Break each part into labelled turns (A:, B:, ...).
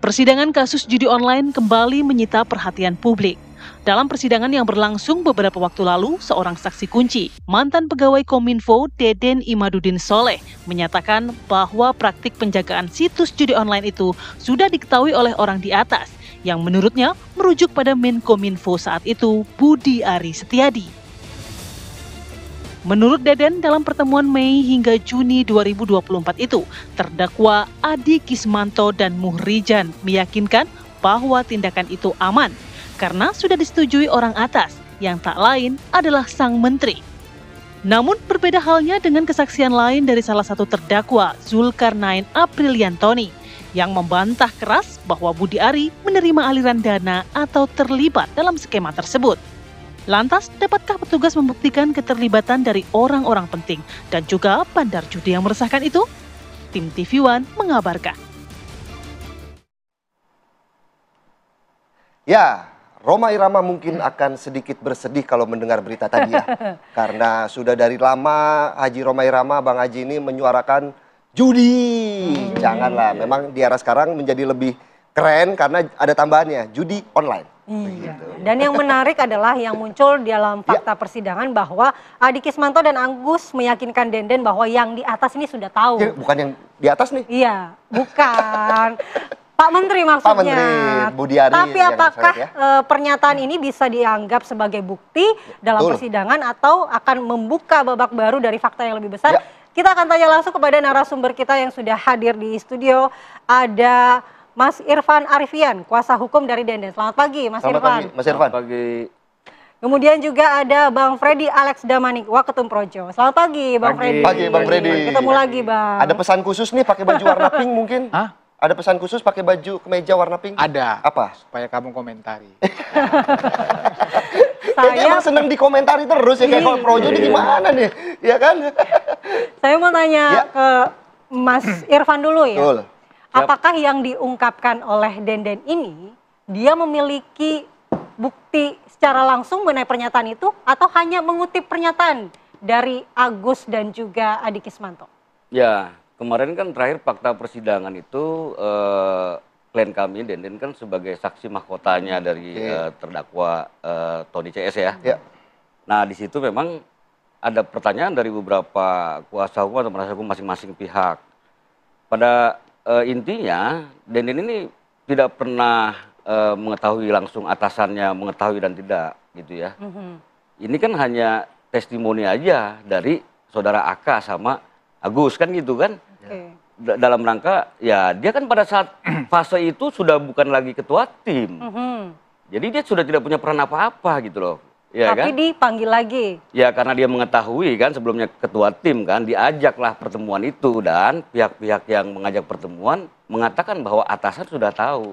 A: Persidangan kasus judi online kembali menyita perhatian publik. Dalam persidangan yang berlangsung beberapa waktu lalu, seorang saksi kunci, mantan pegawai Kominfo Deden Imaduddin Soleh, menyatakan bahwa praktik penjagaan situs judi online itu sudah diketahui oleh orang di atas, yang menurutnya merujuk pada Menkominfo saat itu, Budi Ari Setiadi. Menurut Deden, dalam pertemuan Mei hingga Juni 2024 itu, terdakwa Adi Kismanto dan Muhrijan meyakinkan bahwa tindakan itu aman karena sudah disetujui orang atas yang tak lain adalah sang menteri. Namun berbeda halnya dengan kesaksian lain dari salah satu terdakwa, Zulkarnain Apriliantoni, yang membantah keras bahwa Budi Ari menerima aliran dana atau terlibat dalam skema tersebut. Lantas, dapatkah petugas membuktikan keterlibatan dari orang-orang penting dan juga bandar judi yang meresahkan itu? Tim TV One mengabarkan.
B: Ya, Rhoma Irama mungkin akan sedikit bersedih kalau mendengar berita tadi ya. Karena sudah dari lama Haji Rhoma Irama, Bang Haji ini menyuarakan judi. Janganlah, memang di era sekarang menjadi lebih keren karena ada tambahannya, judi online.
C: Iya. Dan yang menarik adalah yang muncul dalam fakta persidangan bahwa Adi Kismanto dan Agus meyakinkan Deden bahwa yang di atas ini sudah tahu.
B: Ya, bukan yang di atas nih?
C: Iya, bukan. Pak Menteri maksudnya.
B: Pak Menteri, Budi Ari.
C: Tapi apakah pernyataan ini bisa dianggap sebagai bukti dalam persidangan atau akan membuka babak baru dari fakta yang lebih besar? Kita akan tanya langsung kepada narasumber kita yang sudah hadir di studio. Ada Mas Irfan Arifian, kuasa hukum dari Deden. Selamat pagi, Mas Irfan.
B: Selamat pagi, Mas Irfan.
D: Selamat pagi.
C: Kemudian juga ada Bang Freddy Alex Damanik, Waketum Projo. Selamat pagi, Bang Freddy.
B: Pagi, Bang Freddy.
C: Ketemu lagi, Bang.
B: Ada pesan khusus nih pakai baju warna pink mungkin?
D: Hah?
B: Ada pesan khusus pakai baju kemeja warna pink?
D: Ada.
B: Apa?
D: Supaya kamu komentari.
B: Kayaknya emang seneng dikomentari terus ya, kayak kalau Projo ini gimana nih? Ya kan?
C: Saya mau tanya ke Mas Irfan dulu ya.
B: Betul.
C: Apakah yang diungkapkan oleh Deden ini, dia memiliki bukti secara langsung mengenai pernyataan itu, atau hanya mengutip pernyataan dari Agus dan juga Adi Kismanto?
D: Ya, kemarin kan terakhir fakta persidangan itu klien kami, Deden kan sebagai saksi mahkotanya dari terdakwa Tony CS ya. Nah, di situ memang ada pertanyaan dari beberapa kuasa hukum atau penasihat hukum masing-masing pihak. Pada intinya, Deden ini tidak pernah mengetahui langsung atasannya mengetahui dan tidak, gitu ya. Ini kan hanya testimoni aja dari saudara AK sama Agus kan gitu kan. Dalam rangka, ya dia kan pada saat fase itu sudah bukan lagi ketua tim. Jadi dia sudah tidak punya peran apa-apa gitu loh. Ya,
C: tapi kan dipanggil lagi. Ya,
D: karena dia mengetahui kan sebelumnya ketua tim kan, diajaklah pertemuan itu dan pihak-pihak yang mengajak pertemuan mengatakan bahwa atasan sudah tahu.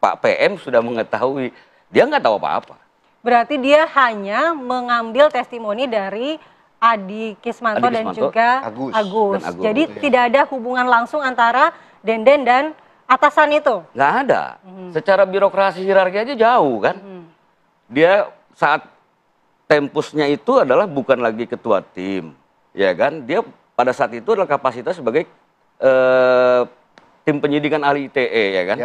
D: Pak PM sudah mengetahui, dia nggak tahu apa-apa.
C: Berarti dia hanya mengambil testimoni dari Adi Kismanto dan juga Agus. Jadi tidak ada hubungan langsung antara Deden dan atasan itu?
D: Nggak ada. Secara birokrasi hierarki aja jauh kan. Dia saat tempusnya itu adalah bukan lagi ketua tim, ya kan? Dia pada saat itu adalah kapasitas sebagai tim penyidikan ahli ITE, ya kan?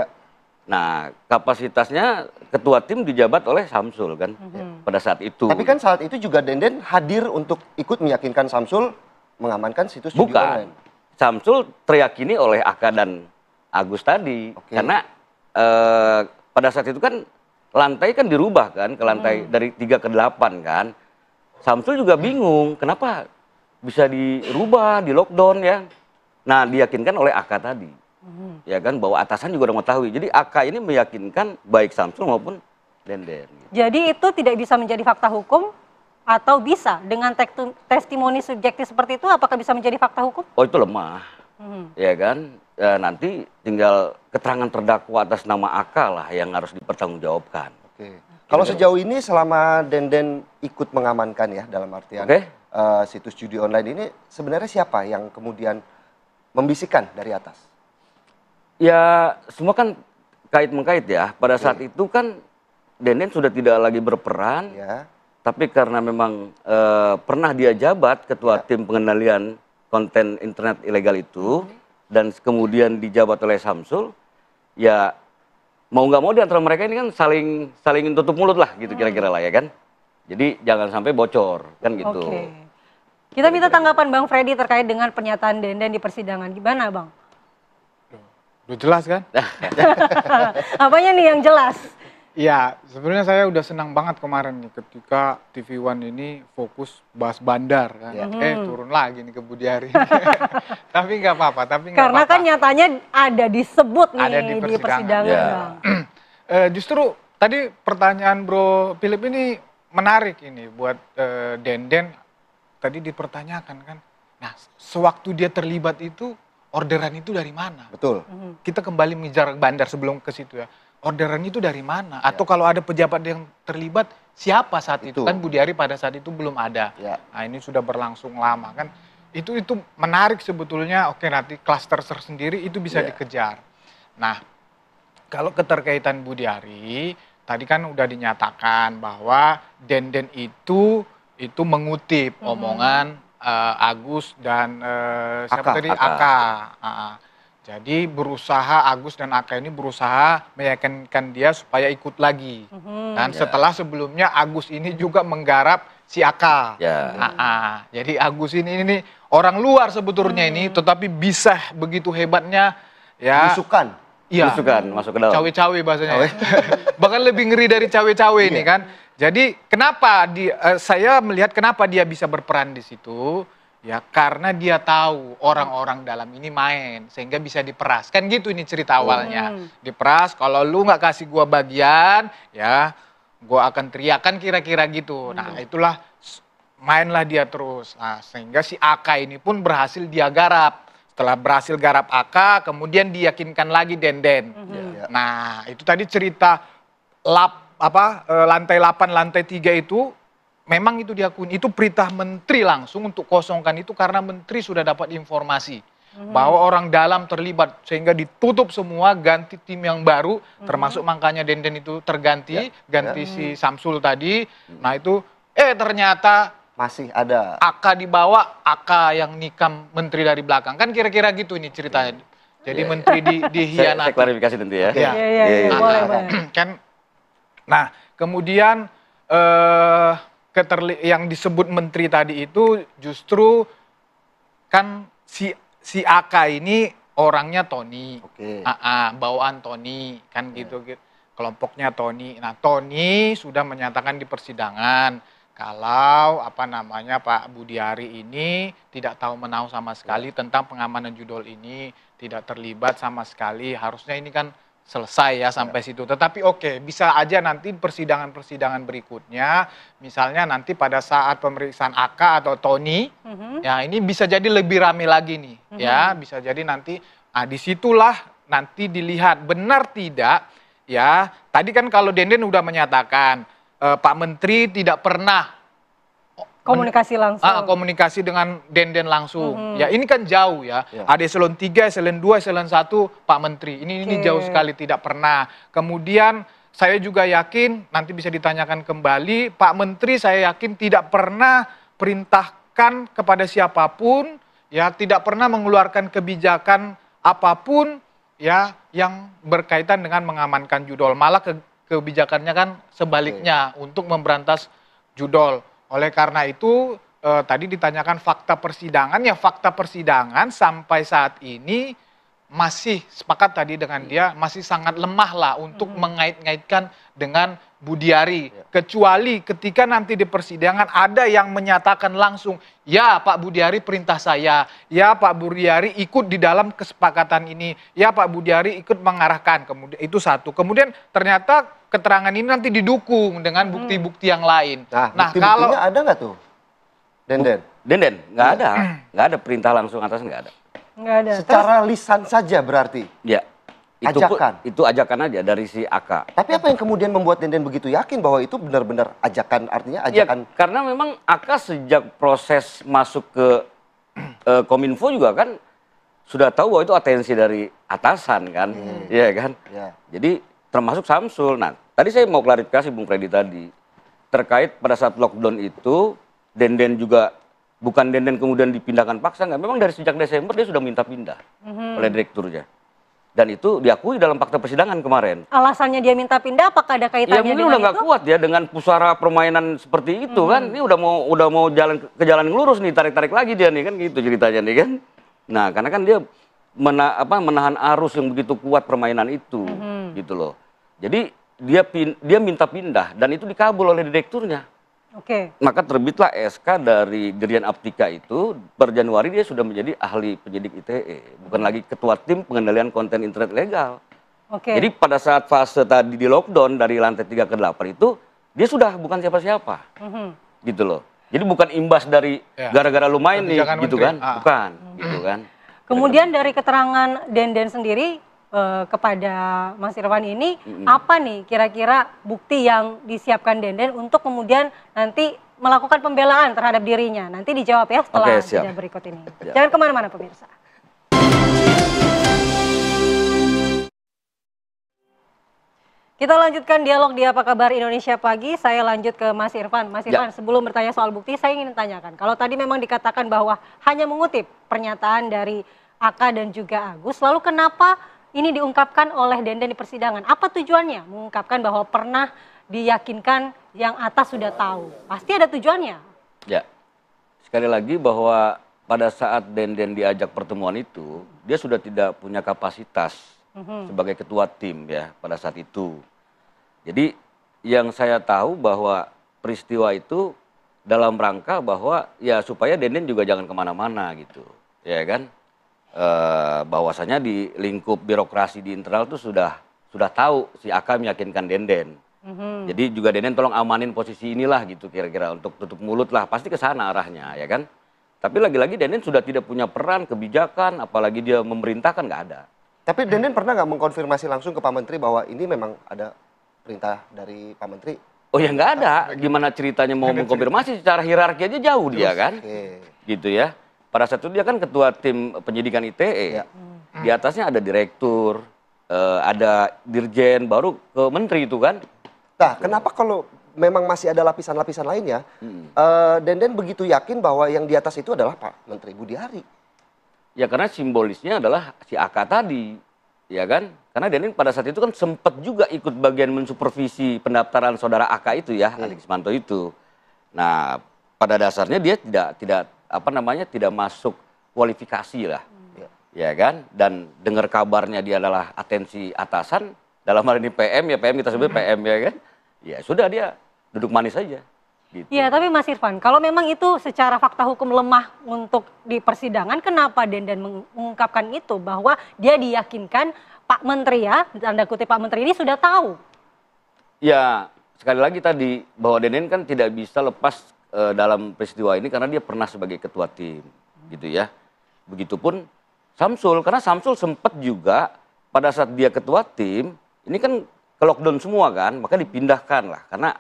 D: Nah, kapasitasnya ketua tim dijabat oleh Samsul kan, pada saat itu.
B: Tapi kan saat itu juga Deden hadir untuk ikut meyakinkan Samsul mengamankan situs judi online.
D: Bukan, Samsul teriyakini oleh AK dan Agus tadi, karena pada saat itu kan lantai kan dirubah kan ke lantai dari 3 ke 8 kan. Samsul juga bingung kenapa bisa dirubah, di lockdown ya. Nah, diyakinkan oleh AK tadi. Ya kan, bahwa atasan juga udah mengetahui. Jadi AK ini meyakinkan baik Samsul maupun Deden.
C: Jadi itu tidak bisa menjadi fakta hukum atau bisa dengan testimoni subjektif seperti itu, apakah bisa menjadi fakta hukum?
D: Oh, itu lemah. Ya kan, nanti tinggal keterangan terdakwa atas nama AK lah yang harus dipertanggungjawabkan.
B: Kalau sejauh ini selama Deden ikut mengamankan ya, dalam artian situs judi online ini, sebenarnya siapa yang kemudian membisikkan dari atas?
D: Ya, semua kan kait-mengkait ya. Pada saat itu kan Deden sudah tidak lagi berperan, tapi karena memang pernah dia jabat ketua tim pengendalian konten internet ilegal itu, dan kemudian dijabat oleh Samsul, ya mau nggak mau di antara mereka ini kan saling tutup mulut lah gitu kira-kira lah ya kan. Jadi jangan sampai bocor kan gitu.
C: Oke. Kita minta tanggapan Bang Freddy terkait dengan pernyataan Denden di persidangan. Gimana Bang?
E: Udah jelas kan?
C: Apanya nih yang jelas?
E: Iya, sebenarnya saya udah senang banget kemarin nih ketika TV One ini fokus bahas bandar kan. Turun lagi nih ke Budi Ari. Tapi nggak apa-apa,
C: Karena kan nyatanya ada disebut nih
E: ada
C: di persidangan. Bang.
E: Justru tadi pertanyaan Bro Philip ini menarik ini buat Denden. Tadi dipertanyakan kan. Nah, sewaktu dia terlibat itu orderan itu dari mana?
B: Betul.
E: Kita kembali mengejar bandar sebelum ke situ ya. Orderan itu dari mana? Atau kalau ada pejabat yang terlibat, siapa saat itu? Kan Budi Ari pada saat itu belum ada. Nah ini sudah berlangsung lama kan. Itu menarik sebetulnya. Oke, nanti klaster tersendiri itu bisa dikejar. Nah kalau keterkaitan Budi Ari, tadi kan udah dinyatakan bahwa Denden itu mengutip omongan Agus dan siapa tadi? Aka. Jadi Agus dan Aka ini berusaha meyakinkan dia supaya ikut lagi. Dan setelah sebelumnya Agus ini juga menggarap si Aka. Jadi Agus ini orang luar sebetulnya ini, tetapi bisa begitu hebatnya ya.
B: Bisukan.
E: Iya.
D: Bisukan, masuk ke dalam.
E: Cawe-cawe bahasanya. Bahkan lebih ngeri dari cawe-cawe ini kan. Jadi kenapa saya melihat kenapa dia bisa berperan di situ. Ya karena dia tahu orang-orang dalam ini main sehingga bisa diperas. Kan gitu ini cerita awalnya. Diperas, kalau lu nggak kasih gua bagian ya gua akan teriakan kira-kira gitu. Nah itulah mainlah dia terus. Nah, sehingga si Aka ini pun berhasil dia garap. Setelah berhasil garap Aka kemudian diyakinkan lagi Denden. Nah itu tadi cerita lantai 8, lantai 3 itu memang itu diakui, itu perintah menteri langsung untuk kosongkan itu karena menteri sudah dapat informasi bahwa orang dalam terlibat sehingga ditutup semua, ganti tim yang baru, termasuk makanya Denden itu terganti, ganti si Samsul tadi. Nah itu ternyata
B: masih ada
E: Aka dibawa, Aka yang nikam menteri dari belakang, kan kira-kira gitu ini ceritanya. Jadi menteri dihianati.
D: Saya klarifikasi tentu ya.
C: Iya, boleh.
E: Kan, nah kemudian yang disebut menteri tadi itu justru kan si Aka ini orangnya Tony, bawaan Tony kan gitu, kelompoknya Tony. Nah Tony sudah menyatakan di persidangan kalau Pak Budi Ari ini tidak tahu menahu sama sekali tentang pengamanan judol ini, tidak terlibat sama sekali. Harusnya ini kan selesai ya sampai situ. Tetapi bisa aja nanti persidangan-persidangan berikutnya, misalnya nanti pada saat pemeriksaan Aka atau Tony, ya ini bisa jadi lebih rame lagi nih, ya bisa jadi nanti, disitulah nanti dilihat benar tidak, ya tadi kan kalau Denden udah menyatakan Pak Menteri tidak pernah
C: komunikasi langsung.
E: Komunikasi dengan Denden langsung. Ya ini kan jauh ya. Ada eselon 3, eselon 2, eselon 1 Pak Menteri. Ini jauh sekali tidak pernah. Kemudian saya juga yakin nanti bisa ditanyakan kembali, Pak Menteri saya yakin tidak pernah perintahkan kepada siapapun, ya tidak pernah mengeluarkan kebijakan apapun ya yang berkaitan dengan mengamankan judol. Malah kebijakannya kan sebaliknya untuk memberantas judol. Oleh karena itu tadi ditanyakan fakta persidangan, ya fakta persidangan sampai saat ini masih sepakat tadi dengan dia, masih sangat lemah lah untuk mengait-ngaitkan dengan Budi Ari. Kecuali ketika nanti di persidangan ada yang menyatakan langsung, ya Pak Budi Ari perintah saya, ya Pak Budi Ari ikut di dalam kesepakatan ini, ya Pak Budi Ari ikut mengarahkan, kemudian itu satu. Kemudian ternyata keterangan ini nanti didukung dengan bukti-bukti yang lain.
B: Nah kalau ada nggak tuh,
D: Denden, nggak ada perintah langsung atas, nggak ada.
C: Nggak ada.
B: Secara lisan saja berarti.
D: Ya,
B: ajakan.
D: Itu ajakan aja dari si Aka.
B: Tapi apa yang kemudian membuat Denden begitu yakin bahwa itu benar-benar ajakan, artinya ajakan?
D: Ya, karena memang Aka sejak proses masuk ke Kominfo juga kan sudah tahu bahwa itu atensi dari atasan kan, iya kan. Jadi termasuk Samsul. Nah, tadi saya mau klarifikasi Bung Freddy tadi. Terkait pada saat lockdown itu, Denden juga, bukan Denden kemudian dipindahkan paksa, enggak. Memang dari sejak Desember dia sudah minta pindah oleh direkturnya. Dan itu diakui dalam fakta persidangan kemarin.
C: Alasannya dia minta pindah, apakah ada kaitannya
D: Ya mungkin
C: dengan
D: udah nggak
C: itu?
D: kuat ya dengan pusara permainan seperti itu kan. Ini udah mau jalan ke jalan yang lurus nih, tarik-tarik lagi dia nih kan gitu ceritanya nih kan. Nah, karena kan dia menahan arus yang begitu kuat permainan itu gitu loh. Jadi dia minta pindah dan itu dikabul oleh direkturnya.
C: Oke.
D: Maka terbitlah SK dari Dirjen Aptika itu per Januari dia sudah menjadi ahli penyidik ITE, bukan lagi ketua tim pengendalian konten internet legal.
C: Oke.
D: Jadi pada saat fase tadi di lockdown dari lantai 3 ke 8 itu dia sudah bukan siapa-siapa. Gitu loh. Jadi bukan imbas dari gara-gara lu main nih gitu kan. Bukan gitu kan.
C: Kemudian dari keterangan Denden sendiri kepada Mas Irfan ini, apa nih kira-kira bukti yang disiapkan Denden untuk kemudian nanti melakukan pembelaan terhadap dirinya? Nanti dijawab ya setelah jeda berikut ini. Jangan kemana-mana pemirsa. Kita lanjutkan dialog di Apa Kabar Indonesia Pagi. Saya lanjut ke Mas Irfan. Mas Irfan, sebelum bertanya soal bukti, saya ingin tanyakan. Kalau tadi memang dikatakan bahwa hanya mengutip pernyataan dari Aka dan juga Agus, lalu kenapa ini diungkapkan oleh Denden di persidangan? Apa tujuannya mengungkapkan bahwa pernah diyakinkan yang atas sudah tahu? Pasti ada tujuannya.
D: Ya, sekali lagi bahwa pada saat Denden diajak pertemuan itu, dia sudah tidak punya kapasitas sebagai ketua tim ya pada saat itu. Jadi yang saya tahu bahwa peristiwa itu dalam rangka bahwa ya supaya Denden juga jangan kemana-mana gitu, ya kan? Bahwasanya di lingkup birokrasi di internal itu sudah tahu si Aka meyakinkan Denden. Jadi juga Denden tolong amanin posisi inilah gitu kira-kira untuk tutup mulut lah, pasti ke sana arahnya ya kan. Tapi lagi-lagi Denden sudah tidak punya peran kebijakan, apalagi dia memerintahkan nggak ada.
B: Tapi Denden pernah nggak mengkonfirmasi langsung ke Pak Menteri bahwa ini memang ada perintah dari Pak Menteri?
D: Oh ya nggak ada, gimana ceritanya mau mengkonfirmasi secara hierarki aja jauh dia kan, gitu ya. Pada saat itu dia kan ketua tim penyidikan ITE, di atasnya ada direktur, ada dirjen, baru ke menteri itu kan.
B: Nah, kenapa kalau memang masih ada lapisan-lapisan lainnya, Denden begitu yakin bahwa yang di atas itu adalah Pak Menteri Budi Ari?
D: Ya karena simbolisnya adalah si Aka tadi, ya kan? Karena Denden pada saat itu kan sempat juga ikut bagian mensupervisi pendaftaran saudara Aka itu ya, Adi Kismanto itu. Nah, pada dasarnya dia tidak masuk kualifikasi lah, ya kan? Dan dengar kabarnya dia adalah atensi atasan, dalam hal ini PM, ya PM kita sebut PM ya kan? Ya sudah dia duduk manis saja. Gitu.
C: Ya tapi Mas Irfan, kalau memang itu secara fakta hukum lemah untuk di persidangan, kenapa Denden mengungkapkan itu bahwa dia diyakinkan Pak Menteri ya, tanda kutip Pak Menteri ini sudah tahu? Ya
D: sekali lagi tadi bahwa Denden kan tidak bisa lepas dalam peristiwa ini karena dia pernah sebagai ketua tim gitu ya. Begitupun Samsul, karena Samsul sempat juga pada saat dia ketua tim ini kan ke lockdown semua kan, maka dipindahkan lah karena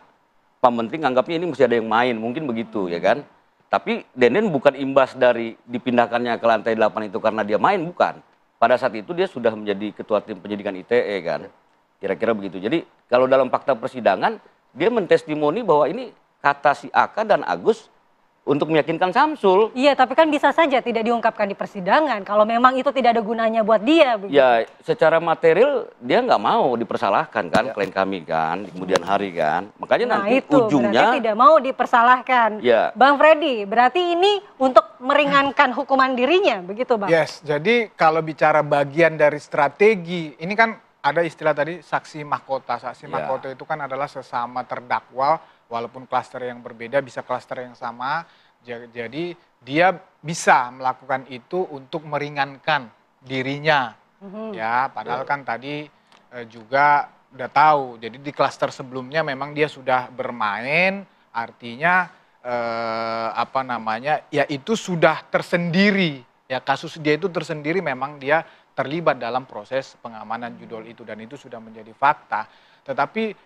D: Pak Menteri nganggapnya ini mesti ada yang main, mungkin begitu ya kan. Tapi Denden bukan imbas dari dipindahkannya ke lantai 8 itu karena dia main, bukan. Pada saat itu dia sudah menjadi ketua tim penyidikan ITE kan, kira-kira begitu. Jadi kalau dalam fakta persidangan dia mentestimoni bahwa ini kata si Aka dan Agus untuk meyakinkan Samsul.
C: Iya, tapi kan bisa saja tidak diungkapkan di persidangan kalau memang itu tidak ada gunanya buat dia. Begitu.
D: Ya, secara material dia nggak mau dipersalahkan kan, klien kami kan, di kemudian hari kan. Makanya nanti
C: itu,
D: ujungnya
C: berarti tidak mau dipersalahkan.
D: Ya.
C: Bang Freddy, berarti ini untuk meringankan hukuman dirinya, begitu Bang?
E: Yes, jadi kalau bicara bagian dari strategi, ini kan ada istilah tadi saksi mahkota. Saksi mahkota itu kan adalah sesama terdakwa, walaupun klaster yang berbeda bisa klaster yang sama, jadi dia bisa melakukan itu untuk meringankan dirinya, ya. Padahal kan tadi juga udah tahu, jadi di klaster sebelumnya memang dia sudah bermain, artinya ya itu sudah tersendiri, ya kasus dia itu tersendiri, memang dia terlibat dalam proses pengamanan judul itu dan itu sudah menjadi fakta. Tetapi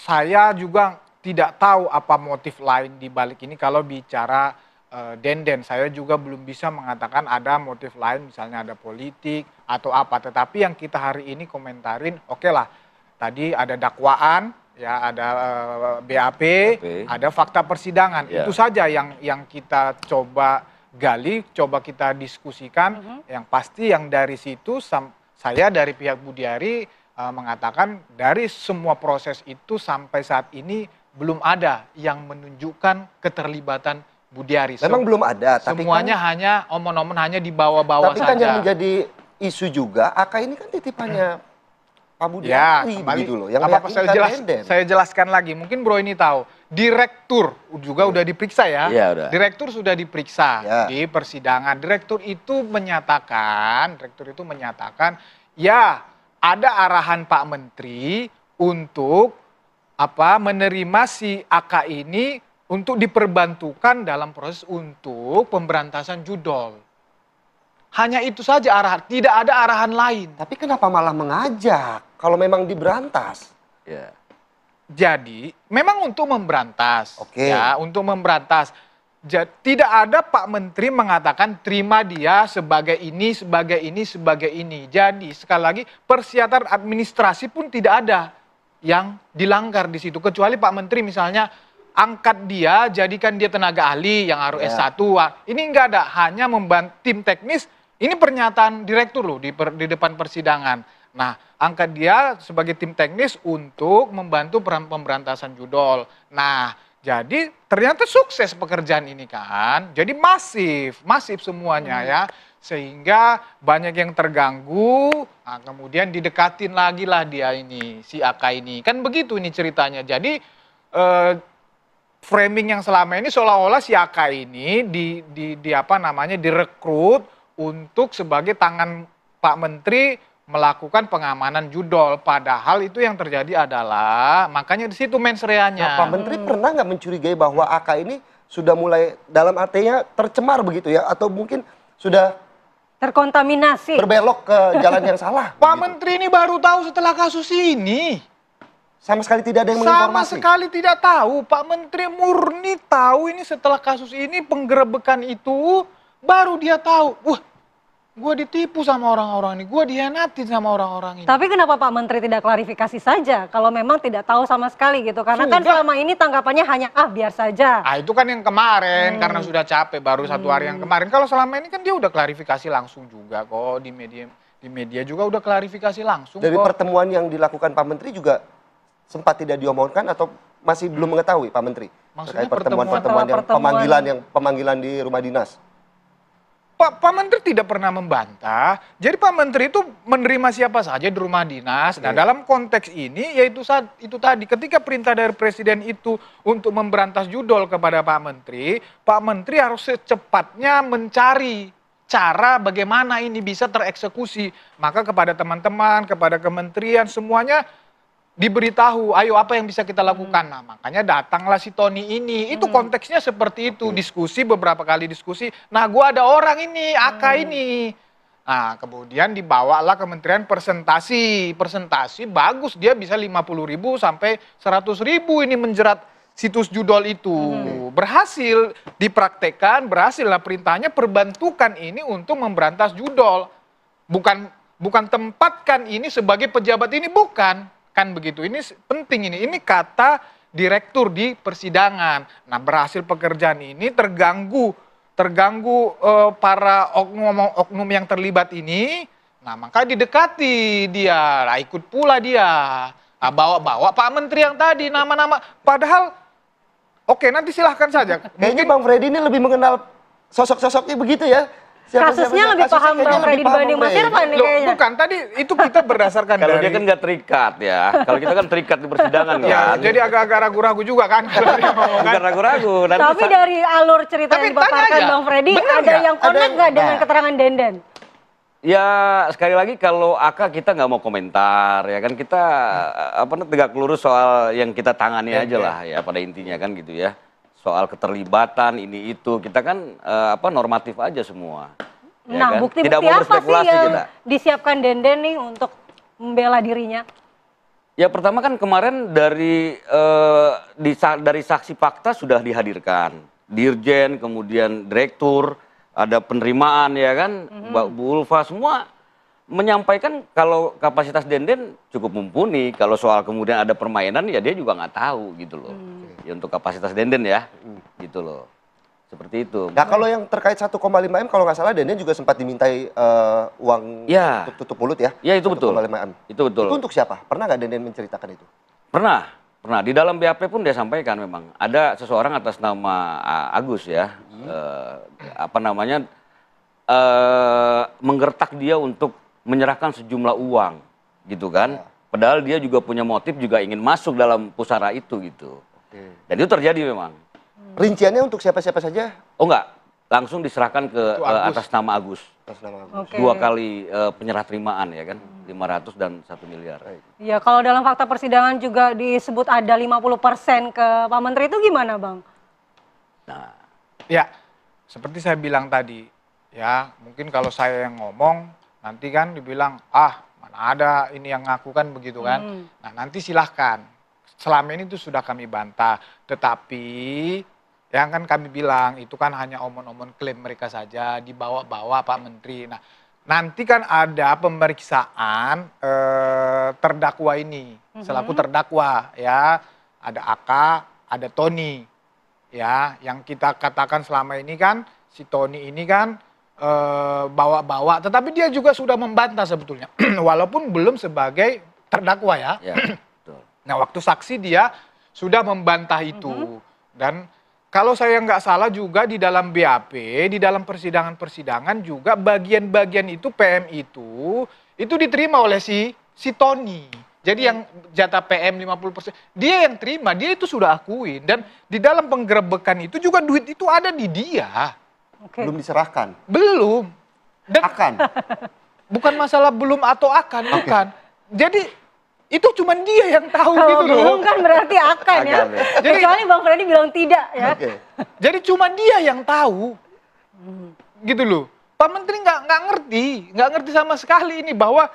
E: saya juga tidak tahu apa motif lain di balik ini. Kalau bicara Denden, saya juga belum bisa mengatakan ada motif lain, misalnya ada politik atau apa. Tetapi yang kita hari ini komentarin, oke lah, tadi ada dakwaan, ya ada BAP, ada fakta persidangan. Itu saja yang kita coba gali, coba kita diskusikan. Yang pasti yang dari situ saya dari pihak Budiari mengatakan dari semua proses itu sampai saat ini belum ada yang menunjukkan keterlibatan Budiari.
B: Memang belum ada, tapi
E: semuanya
B: kan,
E: hanya omon-omon, hanya dibawa-bawa saja.
B: Tapi kan yang menjadi isu juga, AK ini kan titipannya Pak Budiari, begitu loh. Yang
E: saya jelaskan lagi, mungkin Bro ini tahu. Direktur juga udah diperiksa ya.
D: Iya, udah.
E: Direktur sudah diperiksa di persidangan. Direktur itu menyatakan, ya ada arahan Pak Menteri untuk menerima si AK ini untuk diperbantukan dalam proses untuk pemberantasan judol. Hanya itu saja arahan, tidak ada arahan lain.
B: Tapi kenapa malah mengajak kalau memang diberantas?
D: Ya.
E: Jadi, memang untuk memberantas. Ya, untuk memberantas. Tidak ada Pak Menteri mengatakan terima dia sebagai ini, sebagai ini, sebagai ini. Jadi, sekali lagi, persyaratan administrasi pun tidak ada yang dilanggar di situ. Kecuali Pak Menteri misalnya angkat dia, jadikan dia tenaga ahli yang harus S1. Ini enggak ada, hanya membantu tim teknis. Ini pernyataan direktur loh di depan persidangan. Nah, angkat dia sebagai tim teknis untuk membantu pemberantasan judol. Nah, jadi ternyata sukses pekerjaan ini kan. Jadi masif semuanya ya. Sehingga banyak yang terganggu, nah, kemudian didekatin lagi lah dia ini, si AK ini. Kan begitu ini ceritanya. Jadi framing yang selama ini seolah-olah si AK ini direkrut untuk sebagai tangan Pak Menteri melakukan pengamanan judol. Padahal itu yang terjadi adalah, makanya di situ mensreanya.
B: Nah, Pak Menteri pernah nggak mencurigai bahwa AK ini sudah mulai dalam artinya tercemar begitu ya? Atau mungkin sudah
C: terkontaminasi,
B: berbelok ke jalan yang salah?
E: Pak Menteri ini baru tahu setelah kasus ini.
B: Sama sekali tidak ada yang menginformasi?
E: Sama sekali tidak tahu. Pak Menteri murni tahu ini setelah kasus ini, penggerebekan itu, baru dia tahu. Wah, gue ditipu sama orang-orang ini, gue dihianatin sama orang-orang ini.
C: Tapi kenapa Pak Menteri tidak klarifikasi saja kalau memang tidak tahu sama sekali gitu? Karena kan selama ini tanggapannya hanya biar saja.
E: Itu kan yang kemarin karena sudah capek baru 1 hari yang kemarin. Kalau selama ini kan dia udah klarifikasi langsung juga kok di media juga udah klarifikasi langsung.
B: Dari pertemuan yang dilakukan Pak Menteri juga sempat tidak diomongkan atau masih belum mengetahui Pak Menteri?
E: Maksudnya
B: terkait pertemuan-pertemuan yang pemanggilan di rumah dinas?
E: Pak Menteri tidak pernah membantah. Jadi Pak Menteri itu menerima siapa saja di rumah dinas. Nah, dalam konteks ini yaitu itu tadi, ketika perintah dari Presiden itu untuk memberantas judol kepada Pak Menteri harus secepatnya mencari cara bagaimana ini bisa tereksekusi. Maka kepada teman-teman, kepada kementerian semuanya diberitahu, ayo apa yang bisa kita lakukan. Nah, makanya datanglah si Tony ini. Itu konteksnya seperti itu. Diskusi, beberapa kali diskusi. Nah, gua ada orang ini, AK ini. Nah, kemudian dibawalah kementerian presentasi. Presentasi bagus, dia bisa 50.000 sampai 100.000 ini menjerat situs judol itu. Berhasil dipraktekkan, berhasillah perintahnya perbantukan ini untuk memberantas judol. Bukan tempatkan ini sebagai pejabat ini, bukan. Kan begitu, ini penting ini kata direktur di persidangan. Nah, berhasil pekerjaan ini terganggu para oknum yang terlibat ini. Nah, maka didekati dia, nah, ikut pula dia. Nah, bawa Pak Menteri yang tadi nama-nama, padahal oke, nanti silahkan saja.
B: Kayaknya Bang Freddy ini lebih mengenal sosok-sosoknya begitu ya?
C: Kasusnya lebih paham Bang Freddy dibanding Mas Irfan nih kayaknya.
E: Bukan, tadi itu kita berdasarkan
D: kalau dia kan nggak terikat ya. Kalau kita kan terikat di persidangan kan.
E: Ya, jadi agak-agak ragu-ragu juga kan.
D: Bukan ragu-ragu.
C: Tapi dari alur cerita yang dipaparkan Bang Freddy, ada yang connect nggak dengan keterangan Denden?
D: Ya, sekali lagi kalau AK kita nggak mau komentar ya kan, kita tegak lurus soal yang kita tangani aja lah ya pada intinya kan gitu ya. Soal keterlibatan ini itu kita kan normatif aja semua. Ya
C: Nah,
D: kan?
C: bukti-bukti apa sih yang disiapkan Denden nih untuk membela dirinya?
D: Ya pertama kan kemarin dari saksi fakta sudah dihadirkan. Dirjen, kemudian direktur, ada penerimaan ya kan, Bu Ulfa semua menyampaikan kalau kapasitas Denden cukup mumpuni. Kalau soal kemudian ada permainan ya dia juga nggak tahu gitu loh. Ya untuk kapasitas Denden ya, gitu loh. Seperti itu.
B: Nah kalau yang terkait 1,5 M kalau nggak salah Denden juga sempat dimintai uang
D: Ya.
B: untuk tutup mulut ya?
D: Ya itu betul.
B: 1,5 M.
D: Itu betul.
B: Itu untuk siapa? Pernah nggak Denden menceritakan itu?
D: Pernah. Di dalam BAP pun dia sampaikan memang ada seseorang atas nama Agus ya, menggertak dia untuk menyerahkan sejumlah uang, gitu kan? Padahal dia juga punya motif juga ingin masuk dalam pusara itu gitu. Dan itu terjadi memang.
B: Rinciannya untuk siapa-siapa saja?
D: Oh enggak, langsung diserahkan ke atas nama Agus.
B: Atas nama Agus.
C: Oke.
D: 2 kali penyerah terimaan ya kan, 500 dan 1 miliar.
C: Ya kalau dalam fakta persidangan juga disebut ada 50% ke Pak Menteri itu gimana Bang?
D: Nah,
E: Ya, seperti saya bilang tadi, ya mungkin kalau saya yang ngomong, nanti kan dibilang, mana ada ini yang ngaku kan begitu kan. Nah nanti silahkan, selama ini tuh sudah kami bantah, tetapi yang kan kami bilang itu kan hanya omon-omon klaim mereka saja, dibawa-bawa Pak Menteri. Nah nanti kan ada pemeriksaan terdakwa ini, selaku terdakwa ya, ada Aka, ada Tony. Ya, yang kita katakan selama ini kan si Tony ini kan bawa-bawa, tetapi dia juga sudah membantah sebetulnya, walaupun belum sebagai terdakwa ya.
D: ya betul.
E: Nah, waktu saksi dia sudah membantah itu. Dan kalau saya nggak salah juga di dalam BAP, di dalam persidangan-persidangan juga bagian-bagian itu PM itu diterima oleh si Tony. Jadi yang jatah PM 50%, dia yang terima, dia itu sudah akuin. Dan di dalam penggerebekan itu juga duit itu ada di dia.
C: Oke.
B: Belum diserahkan?
E: Belum. Dan
B: Akan?
E: bukan masalah belum atau akan, bukan. Jadi itu cuma dia yang tahu
C: Kalau
E: gitu loh.
C: belum kan berarti akan ya.
B: Akan, ya.
C: Kecuali Bang Freddy bilang tidak ya.
B: Oke.
E: Jadi cuma dia yang tahu. Gitu loh. Pak Menteri nggak ngerti sama sekali ini bahwa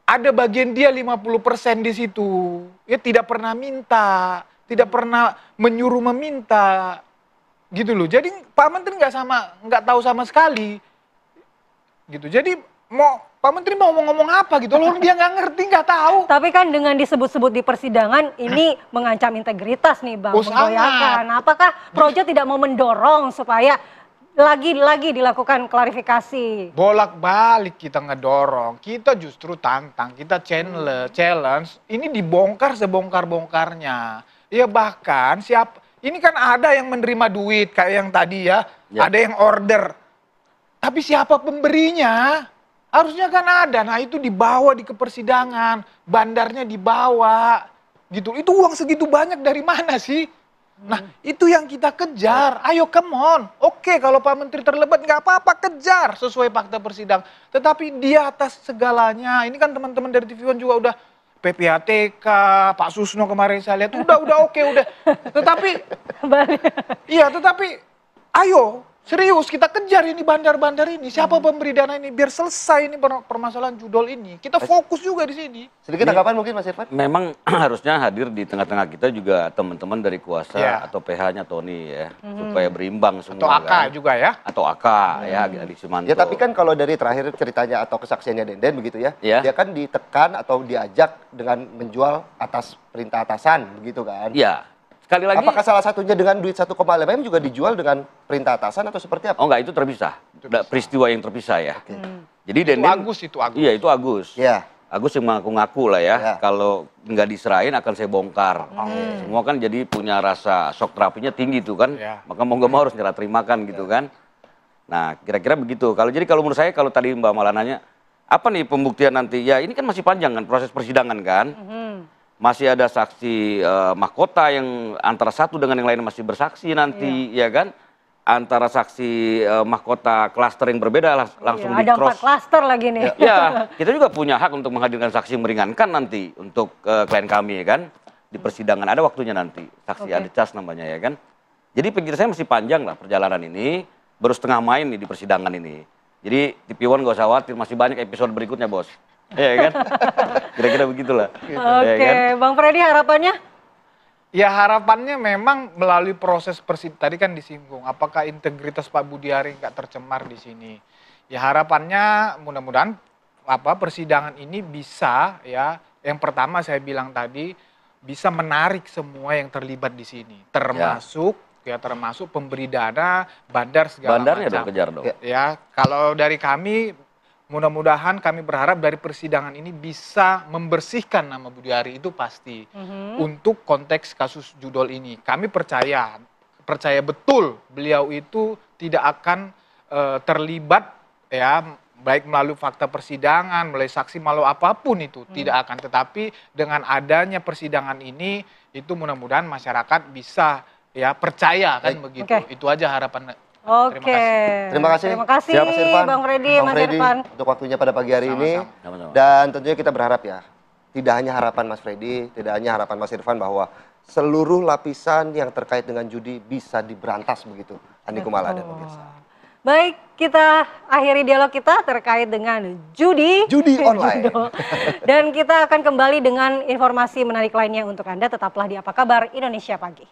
E: ada bagian dia 50% di situ. Ya tidak pernah minta, tidak pernah menyuruh meminta. Gitu loh. Jadi Pak Menteri nggak tahu sama sekali. Gitu. Jadi Pak Menteri mau ngomong apa gitu loh, dia nggak ngerti, nggak tahu.
C: Tapi kan dengan disebut-sebut di persidangan ini mengancam integritas nih Bang,
E: Oh,
C: menggoyahkan.
E: sangat.
C: Apakah Projo tidak mau mendorong supaya lagi-lagi dilakukan klarifikasi?
E: Bolak-balik kita ngedorong, kita justru tantang, kita challenge, ini dibongkar sebongkar-bongkarnya. Ya bahkan ini kan ada yang menerima duit kayak yang tadi ya, ada yang order. Tapi siapa pemberinya? Harusnya kan ada. Nah itu dibawa ke persidangan, bandarnya dibawa, gitu. Itu uang segitu banyak dari mana sih? Nah itu yang kita kejar. Ayo come on. Oke kalau Pak Menteri terlibat nggak apa-apa, kejar sesuai fakta persidangan. Tetapi di atas segalanya, ini kan teman-teman dari TV One juga udah PPATK, Pak Susno kemarin saya lihat udah oke udah. Tetapi tetapi ayo serius kita kejar ini bandar-bandar ini. Siapa pemberi dana ini biar selesai ini permasalahan judol ini. Kita fokus juga di sini.
B: Sedikit tanggapan mungkin Mas Irfan?
D: memang harusnya hadir di tengah-tengah kita juga teman-teman dari kuasa atau PH-nya Tony ya, supaya berimbang semua.
E: Atau AK
D: kan.
E: juga ya.
D: Atau AK ya, Adi Sumanto.
B: Ya tapi kan kalau dari terakhir ceritanya atau kesaksiannya Denden begitu ya,
D: Ya.
B: dia kan ditekan atau diajak dengan menjual atas perintah atasan begitu kan?
D: Iya. Sekali lagi.
B: Apakah salah satunya dengan duit 1,5 M juga dijual dengan perintah atasan atau seperti apa?
D: Oh enggak, itu terpisah. Peristiwa yang terpisah ya. Jadi
E: Itu
D: Denden.
E: Agus.
D: Iya, itu Agus.
B: Ya.
D: Agus yang mengaku-ngaku lah ya.
B: Ya.
D: Kalau nggak diserahin akan saya bongkar. Semua kan jadi punya rasa shock terapinya tinggi tuh kan.
E: Ya.
D: Maka mau nggak mau harus nyerah terimakan gitu kan. Nah, kira-kira begitu. Kalau menurut saya, kalau tadi Mbak Mala nanya, apa nih pembuktian nanti? Ya ini kan masih panjang kan proses persidangan kan. Masih ada saksi mahkota yang antara satu dengan yang lain masih bersaksi nanti, ya kan? Antara saksi mahkota klaster yang berbeda langsung
C: ada 4
D: di-cross.
C: klaster lagi nih.
D: Ya, kita juga punya hak untuk menghadirkan saksi meringankan nanti untuk klien kami, ya kan? Di persidangan ada waktunya nanti, saksi ada cas namanya, ya kan? Jadi pikir saya masih panjang lah perjalanan ini, baru setengah main nih di persidangan ini. Jadi TV One gak usah khawatir, masih banyak episode berikutnya, Bos. Ya kan? Kira-kira begitulah.
C: Oke,
D: Ya kan?
C: Bang Freddy harapannya?
E: Ya harapannya memang melalui proses tadi kan disinggung, apakah integritas Pak Budiari nggak tercemar di sini. Ya harapannya mudah-mudahan persidangan ini bisa ya, yang pertama saya bilang tadi bisa menarik semua yang terlibat di sini, termasuk ya, termasuk pemberi dana, bandar segala
D: Bandarnya
E: macam.
D: dong kejar dong.
E: Ya, kalau dari kami mudah-mudahan kami berharap dari persidangan ini bisa membersihkan nama Budi Ari itu pasti. Untuk konteks kasus judol ini, kami percaya betul beliau itu tidak akan terlibat ya, baik melalui fakta persidangan, melalui saksi, melalui apapun itu tidak akan. Tetapi dengan adanya persidangan ini, itu mudah-mudahan masyarakat bisa ya percaya kan begitu. Itu aja harapan.
C: Oke.
B: Terima kasih.
C: Terima kasih
B: Mas Irfan,
C: Bang Freddy, Mas Irfan.
B: untuk waktunya pada pagi hari ini.
D: Sama-sama.
B: Dan tentunya kita berharap ya, tidak hanya harapan Mas Freddy, tidak hanya harapan Mas Irfan bahwa seluruh lapisan yang terkait dengan judi bisa diberantas begitu. Andi Kumala dan pemirsa.
C: Baik, kita akhiri dialog kita terkait dengan judi
B: online.
C: Dan kita akan kembali dengan informasi menarik lainnya untuk Anda. Tetaplah di Apa Kabar Indonesia Pagi.